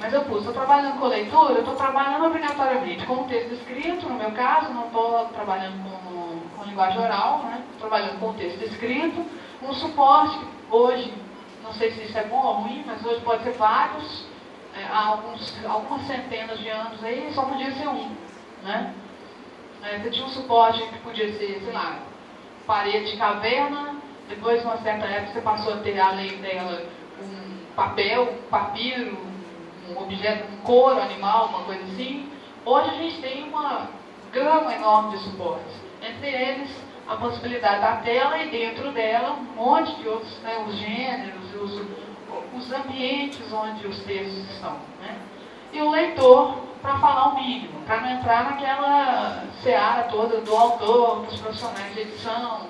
Mas eu pus, estou trabalhando com leitura, eu estou trabalhando obrigatoriamente com o texto escrito, no meu caso, não estou trabalhando com linguagem oral, né? Estou trabalhando com o texto escrito, um suporte que hoje, não sei se isso é bom ou ruim, mas hoje pode ser vários, há algumas centenas de anos aí, só podia ser um, né? Você tinha um suporte que podia ser, sei lá, parede de caverna, depois, uma certa época, você passou a ter, além dela, um papel, um papiro, um objeto, um couro animal, uma coisa assim. Hoje a gente tem uma gama enorme de suportes. Entre eles, a possibilidade da tela e dentro dela um monte de outros, né, os gêneros, os ambientes onde os textos estão. Né? E o leitor, para falar o mínimo, para não entrar naquela seara toda do autor, dos profissionais de edição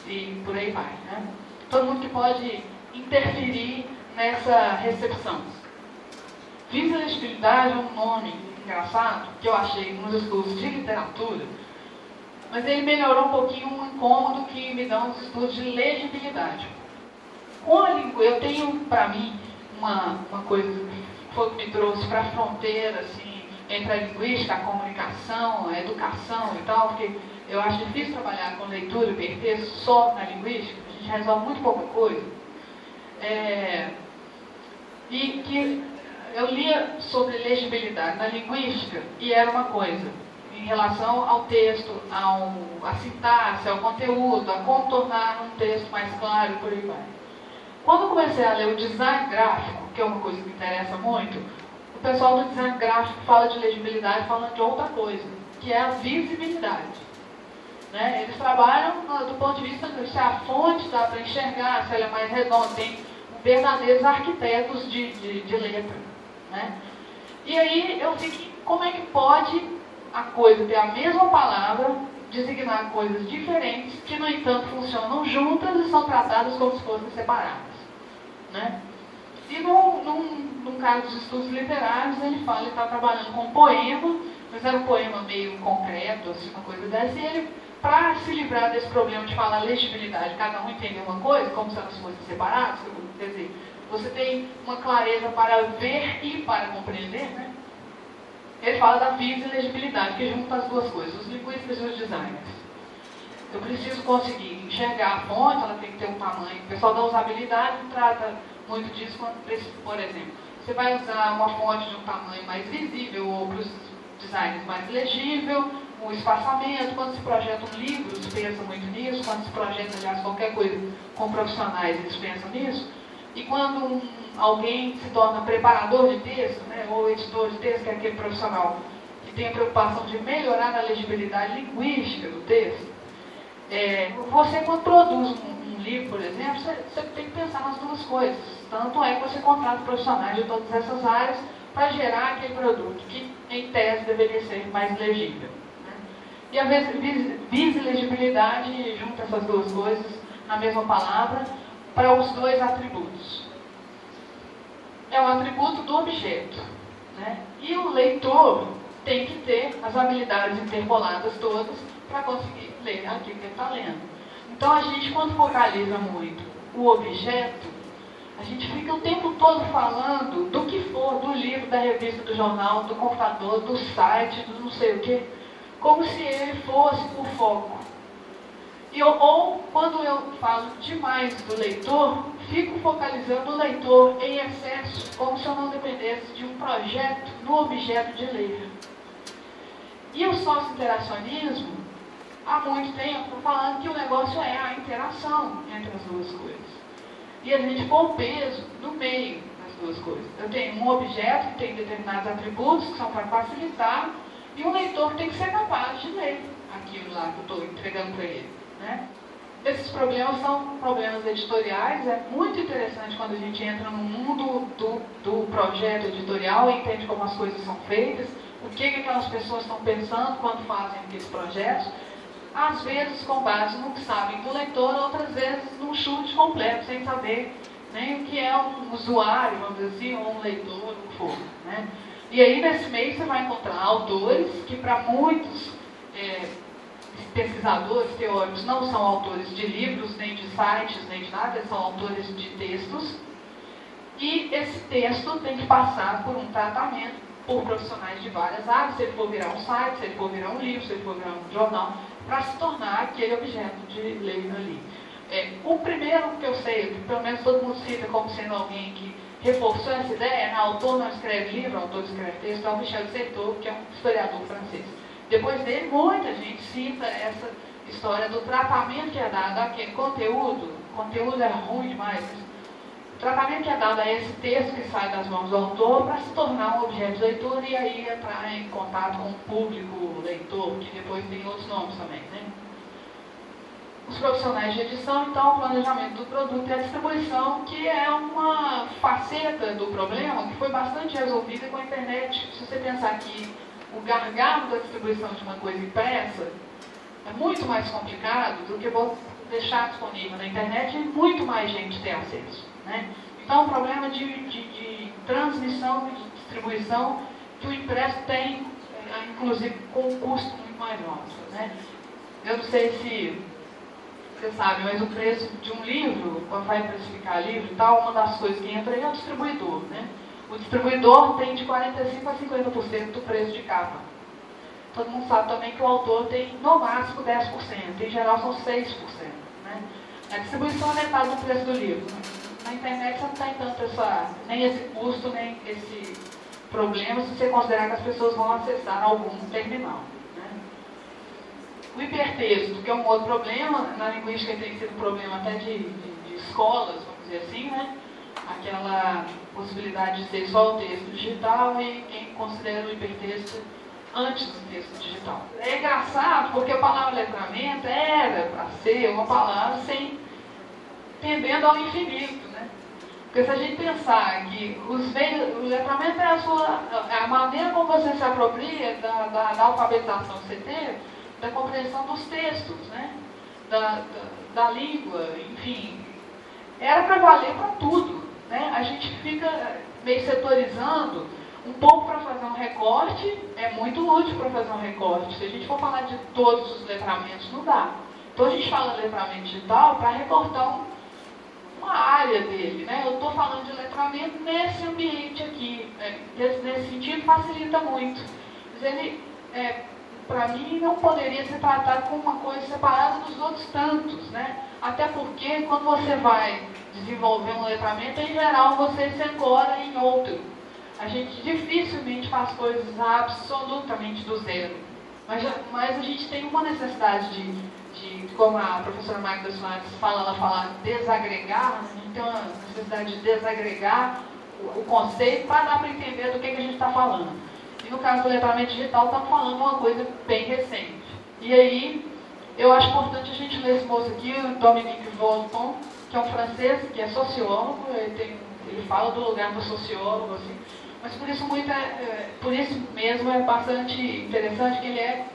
e por aí vai. Né? Todo mundo que pode interferir nessa recepção. Visilegibilidade é um nome engraçado que eu achei nos estudos de literatura, mas ele melhorou um pouquinho um incômodo que me dão os estudos de legibilidade. Com a língua, eu tenho para mim uma coisa que foi o que me trouxe para a fronteira assim, entre a linguística, a comunicação, a educação e tal, porque eu acho difícil trabalhar com leitura e hipertexto só na linguística, a gente resolve muito pouca coisa. E que eu lia sobre legibilidade na linguística e era uma coisa, em relação ao texto, à sintaxe, ao conteúdo, a contornar um texto mais claro e por aí vai. Quando eu comecei a ler o design gráfico, que é uma coisa que me interessa muito, o pessoal do design gráfico fala de legibilidade falando de outra coisa, que é a visibilidade. Né? Eles trabalham do ponto de vista de se a fonte dá para enxergar, se ela é mais redonda, tem verdadeiros arquitetos de letra. Né? E aí eu vi que como é que pode a coisa ter a mesma palavra, designar coisas diferentes, que no entanto funcionam juntas e são tratadas como se fossem separadas. Né? E num caso dos estudos literários, ele fala que está trabalhando com um poema, mas era um poema meio concreto, assim, uma coisa dessa, e ele, para se livrar desse problema de falar legibilidade, cada um entender uma coisa, como se elas fossem separadas, quer dizer, você tem uma clareza para ver e para compreender, né? Ele fala da visilegibilidade, que junta as duas coisas, os linguistas e os designers. Eu preciso conseguir enxergar a fonte, ela tem que ter um tamanho. O pessoal da usabilidade trata muito disso, por exemplo, você vai usar uma fonte de um tamanho mais visível ou para os designers mais legível, o espaçamento, quando se projeta um livro, se pensa muito nisso, quando se projeta, aliás, qualquer coisa com profissionais, eles pensam nisso. E quando alguém se torna preparador de texto, né, ou editor de texto, que é aquele profissional que tem a preocupação de melhorar a legibilidade linguística do texto, você quando produz um livro, por exemplo, você tem que pensar nas duas coisas. Tanto é que você contrata profissionais de todas essas áreas para gerar aquele produto, que em tese deveria ser mais legível. Né? E a visilegibilidade junta essas duas coisas na mesma palavra, para os dois atributos. É um atributo do objeto. Né? E o leitor tem que ter as habilidades interpoladas todas para conseguir ler aquilo que ele está lendo. Então a gente, quando focaliza muito o objeto, a gente fica o tempo todo falando do que for, do livro, da revista, do jornal, do computador, do site, do não sei o quê, como se ele fosse o foco. Ou quando eu falo demais do leitor, fico focalizando o leitor em excesso, como se eu não dependesse de um projeto no objeto de ler. E o sócio-interacionismo, há muito tempo, está falando que o negócio é a interação entre as duas coisas. E a gente põe o peso no meio das duas coisas. Eu tenho um objeto que tem determinados atributos que são para facilitar, e um leitor tem que ser capaz de ler aquilo lá que eu estou entregando para ele. Né? Esses problemas são problemas editoriais. É muito interessante quando a gente entra no mundo do projeto editorial e entende como as coisas são feitas, o que aquelas pessoas estão pensando quando fazem aqueles projetos, às vezes com base no que sabem do leitor, outras vezes num chute completo, sem saber nem o que é um usuário, vamos dizer assim, ou um leitor, o que for. Né? E aí nesse meio você vai encontrar autores que para muitos pesquisadores teóricos não são autores de livros, nem de sites, nem de nada, são autores de textos, E esse texto tem que passar por um tratamento por profissionais de várias áreas, se ele for virar um site, se ele for virar um livro, se ele for virar um jornal, para se tornar aquele objeto de lei ali. O primeiro que eu sei, que pelo menos todo mundo cita como sendo alguém que reforçou essa ideia, autor não escreve livro, autor escreve texto, é o Michel de Certeau, que é um historiador francês. Depois dele, muita gente cita essa história do tratamento que é dado àquele conteúdo. O conteúdo é ruim demais. O tratamento que é dado a esse texto que sai das mãos do autor para se tornar um objeto de leitura e aí entrar em contato com o público leitor, que depois tem outros nomes também, né? Os profissionais de edição, então, o planejamento do produto e a distribuição, que é uma faceta do problema que foi bastante resolvida com a internet. Se você pensar que o gargalo da distribuição de uma coisa impressa é muito mais complicado do que deixar disponível na internet e muito mais gente ter acesso, né? Então, o problema de transmissão e de distribuição que o impresso tem, inclusive com um custo muito mais alto, né? Eu não sei se você sabe, mas o preço de um livro, quando vai precificar livro e tal, uma das coisas que entra aí é o distribuidor, né? O distribuidor tem de 45% a 50% do preço de capa. Todo mundo sabe também que o autor tem no máximo 10%, em geral são 6%, né? A distribuição é metade do preço do livro. Na internet você não tem tanto nem esse custo, nem esse problema, se você considerar que as pessoas vão acessar algum terminal. O hipertexto, que é um outro problema, na linguística tem sido um problema até de escolas, vamos dizer assim, né? Aquela possibilidade de ser só o texto digital e quem considera o hipertexto antes do texto digital. É engraçado porque a palavra letramento era para ser uma palavra tendendo ao infinito, né? Porque se a gente pensar que o letramento é a maneira como você se apropria da alfabetização que você teve, da compreensão dos textos, né? da língua, enfim. Era para valer para tudo, né? A gente fica meio setorizando um pouco para fazer um recorte, é muito útil para fazer um recorte. Se a gente for falar de todos os letramentos, não dá. Então a gente fala de letramento digital para recortar uma área dele, né? Eu estou falando de letramento nesse ambiente aqui, nesse sentido facilita muito. Mas ele para mim, não poderia ser tratado como uma coisa separada dos outros tantos, né? Até porque, quando você vai desenvolver um letramento, em geral, você se ancora em outro. A gente dificilmente faz coisas absolutamente do zero. Mas a gente tem uma necessidade de como a professora Magda Soares fala, ela fala desagregar, a gente tem uma necessidade de desagregar o conceito para dar para entender do que a gente está falando. E no caso do letramento digital, estamos falando uma coisa bem recente. E aí, eu acho importante a gente ler esse moço aqui, o Dominique Volton, que é um francês, que é sociólogo, ele fala do lugar do sociólogo, assim, mas por isso mesmo é bastante interessante que ele é,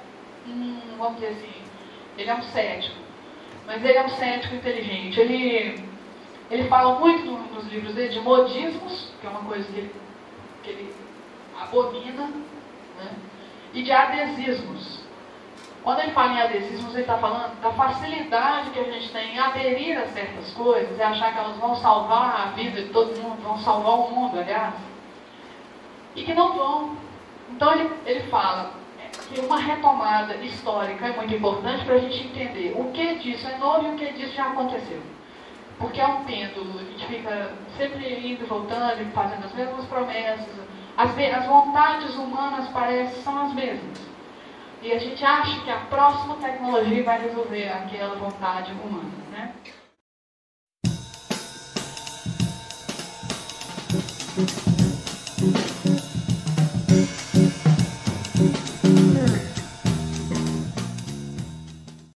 vamos dizer assim, ele é um cético, mas ele é um cético inteligente. Ele fala muito nos livros dele de modismos, que é uma coisa que ele abomina, né? E de adesismos. Quando ele fala em adesismos, ele está falando da facilidade que a gente tem em aderir a certas coisas e achar que elas vão salvar a vida de todo mundo, vão salvar o mundo, aliás, e que não vão. Então ele fala que uma retomada histórica é muito importante para a gente entender o que disso é novo e o que disso já aconteceu. Porque é um pêndulo, a gente fica sempre indo e voltando e fazendo as mesmas promessas. As vontades humanas são as mesmas. E a gente acha que a próxima tecnologia vai resolver aquela vontade humana, né?